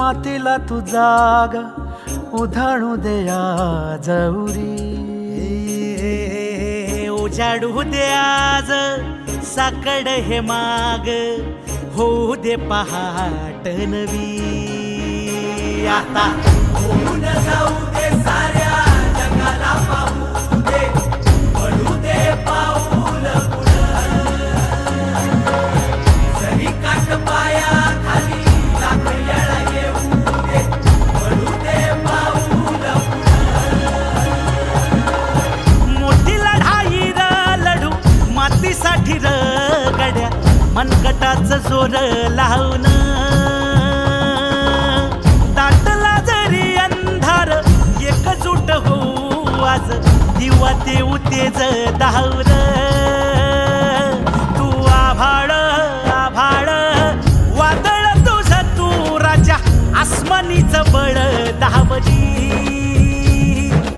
मातीला तू जाग उधाणू दे आज उरी. उजाडू दे आज साकड हे माग, होऊ दे पहाट नवी. आता होऊन जाऊ दे साऱ्या जगाला पाहू दे, पडू दे पाऊल पुढं. जरी काट पाया खाली लाख येळा येऊ दे, पडू दे पाऊल पुढं. मोठी लढाई र लढू मातीसाठी र गड्या, मनगटाचं जोर लावून. दाटला जरी अंधार एकजूट होऊ आज, दिवा देऊ तेज धावर. तू आभाळ